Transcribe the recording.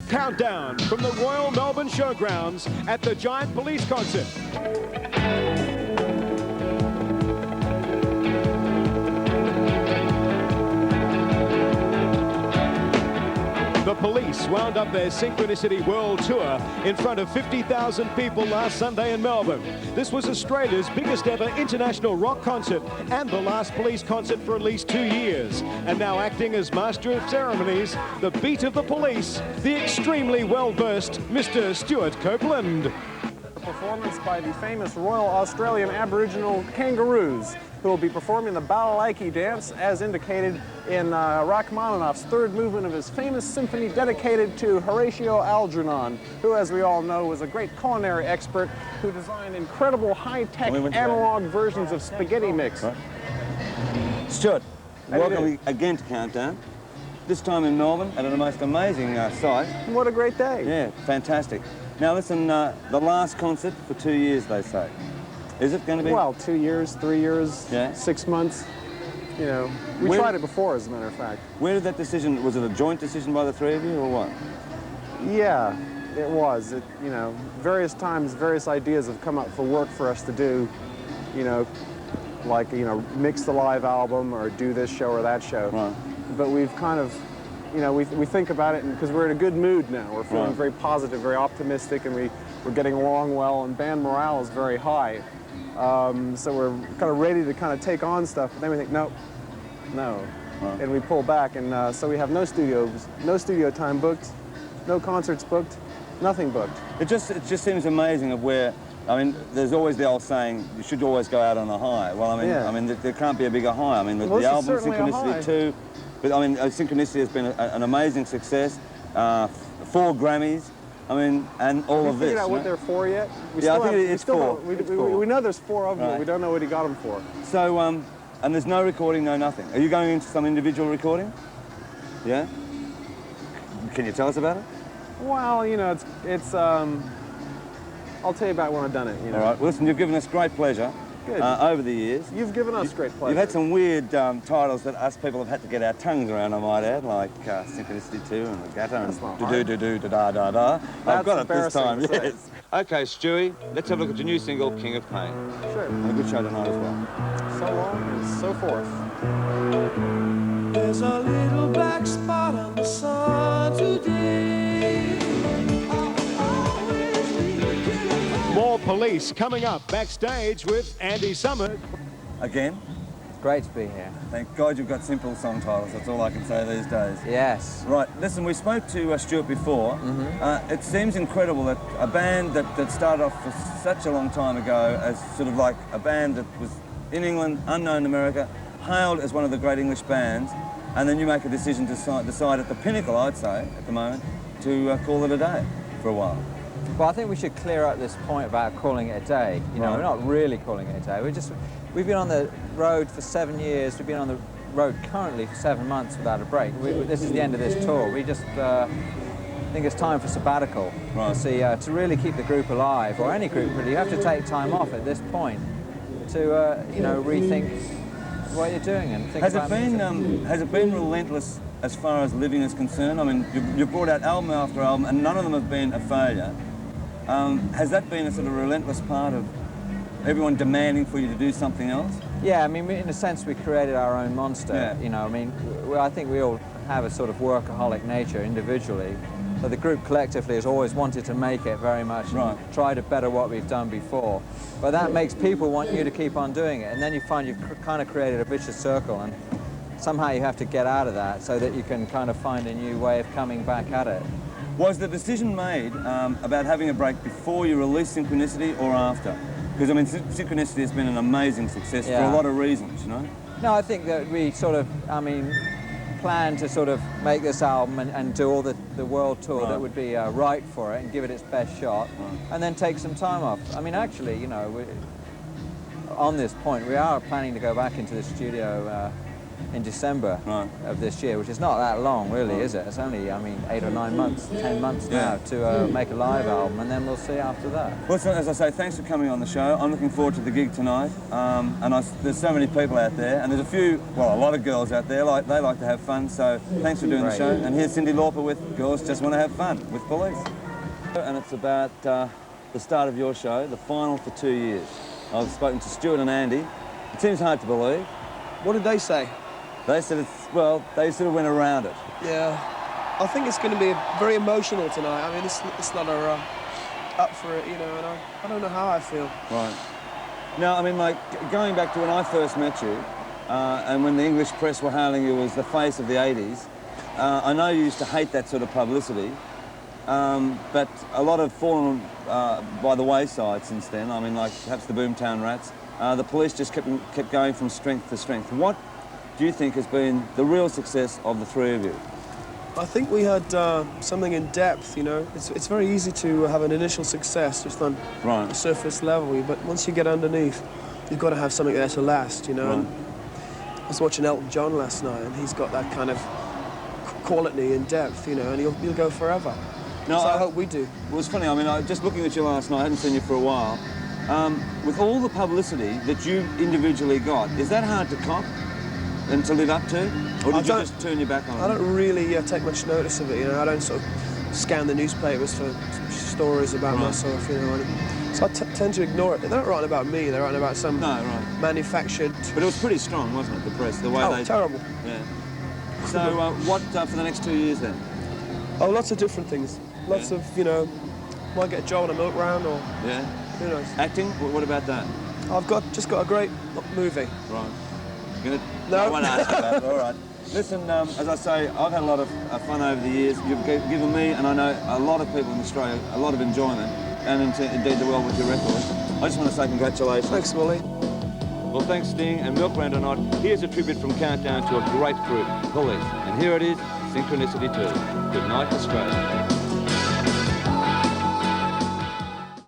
Countdown from the Royal Melbourne Showgrounds at the Giant Police Concert. The Police wound up their Synchronicity World Tour in front of 50,000 people last Sunday in Melbourne. This was Australia's biggest ever international rock concert and the last Police concert for at least 2 years. And now acting as Master of Ceremonies, the beat of the Police, the extremely well-versed Mr. Stewart Copeland. A performance by the famous Royal Australian Aboriginal Kangaroos, who will be performing the balalaiki dance as indicated in Rachmaninoff's third movement of his famous symphony dedicated to Horatio Algernon, who, as we all know, was a great culinary expert who designed incredible high-tech analog versions of spaghetti mix. Right. Stuart, welcome again to Countdown. This time in Melbourne at a most amazing site. What a great day. Yeah, fantastic. Now listen, the last concert for 2 years, they say. Is it going to be? Well, 2 years, 3 years, yeah. 6 months. You know, we tried it before, as a matter of fact. Where did that decision, was it a joint decision by the three of you, or what? Yeah, it was. You know, various times, various ideas have come up for work for us to do, you know, like, you know, mix the live album or do this show or that show. Right. But we've kind of, you know, we think about it because we're in a good mood now. We're feeling very positive, very optimistic, and we're getting along well, and band morale is very high. So we're kind of ready to kind of take on stuff, but then we think, no, and we pull back, and so we have no studio time booked, no concerts booked, nothing booked. It just seems amazing of where, I mean, there's always the old saying, you should always go out on a high. Well, I mean, there can't be a bigger high. I mean, the album Synchronicity 2, but I mean, Synchronicity has been an amazing success. 4 Grammys. I mean, and all of this. Have you figured out what they're for yet? I think it's 4. We know there's 4 of them, but we don't know what he got them for. So, and there's no recording, no nothing. Are you going into some individual recording? Yeah? Can you tell us about it? Well, you know, it's I'll tell you about when I've done it, you know. All right, well, listen, you've given us great pleasure. Good. Over the years. You've given us great pleasure. You've had some weird titles that us people have had to get our tongues around, I might add, like Synchronicity 2 and Regatta and do-do-do-do-da-da-da. I've got it this time, yes. Okay, Stewie, let's have a look at your new single, King of Pain. Sure. And a good show tonight as well. So long and so forth. There's a little black spot on the sun today. More Police coming up backstage with Andy Summers. Again? It's great to be here. Thank God you've got simple song titles, that's all I can say these days. Yes. Right, listen, we spoke to Stewart before. It seems incredible that a band that started off for such a long time ago as sort of like a band that was in England, unknown in America, hailed as one of the great English bands, and then you make a decision to decide at the pinnacle, I'd say, at the moment, to call it a day for a while. Well, I think we should clear up this point about calling it a day. You know, we're not really calling it a day. We've been on the road for 7 years. We've been on the road currently for 7 months without a break. This is the end of this tour. We just think it's time for sabbatical. Right. To really keep the group alive, or any group really. You have to take time off at this point to, you know, rethink what you're doing and think about music. Has it been relentless as far as living is concerned? I mean, you've brought out album after album, and none of them have been a failure. Has that been a sort of relentless part of everyone demanding for you to do something else? Yeah, I mean, in a sense, we created our own monster. Yeah. You know, I mean, I think we all have a sort of workaholic nature individually, but the group collectively has always wanted to make it very much, and try to better what we've done before. But that makes people want you to keep on doing it, and then you find you've kind of created a vicious circle, and somehow you have to get out of that so that you can kind of find a new way of coming back at it. Was the decision made about having a break before you released Synchronicity or after? Because, I mean, Synchronicity has been an amazing success for a lot of reasons, you know? No, I think that we sort of, I mean, planned to sort of make this album and do all the world tour that would be right for it and give it its best shot, and then take some time off. I mean, actually, you know, on this point, we are planning to go back into the studio in December of this year, which is not that long, really, is it? It's only, I mean, 8 or 9 months, 10 months now to make a live album, and then we'll see after that. Well, so, as I say, thanks for coming on the show. I'm looking forward to the gig tonight. There's so many people out there, and there's a few, well, a lot of girls out there. They like to have fun, so thanks for doing the show. And here's Cyndi Lauper with Girls Just Want to Have Fun with Police. And it's about the start of your show, the final for 2 years. I've spoken to Stewart and Andy. It seems hard to believe. What did they say? They said it's, well, they sort of went around it. Yeah, I think it's going to be very emotional tonight. I mean, it's not up for it, you know, and I don't know how I feel. Right. Now, I mean, like, going back to when I first met you, and when the English press were hailing you as the face of the 80s, I know you used to hate that sort of publicity, but a lot have fallen by the wayside since then. I mean, like, perhaps the Boomtown Rats. The Police just kept going from strength to strength. What do you think has been the real success of the three of you? I think we had something in depth, you know. It's very easy to have an initial success just on the surface level, but once you get underneath, you've got to have something there to last, you know. And I was watching Elton John last night, and he's got that kind of quality and depth, you know, and he'll go forever. No, so I hope we do. Well, it's funny, I mean, just looking at you last night, I hadn't seen you for a while. With all the publicity that you individually got, is that hard to cop and to live up to? Or did you just turn your back on it? I don't really take much notice of it, you know. I don't sort of scan the newspapers for stories about myself, you know. So I tend to ignore it. They're not writing about me, they're writing about some manufactured... But it was pretty strong, wasn't it, the press, the way they... Oh, terrible. Yeah. So what for the next 2 years then? Oh, lots of different things. Lots of, you know, might get a job on a milk round or... Yeah. Who knows? Acting? What about that? I've just got a great movie. Right. No. I won't ask you that. All right. Listen, as I say, I've had a lot of fun over the years. You've given me, and I know a lot of people in Australia, a lot of enjoyment, and indeed the world with your record. I just want to say congratulations. Thanks, Molly. Well, thanks, Sting, and Milk Round or not, here's a tribute from Countdown to a great group, Police. And here it is, Synchronicity Tour. Good night, Australia.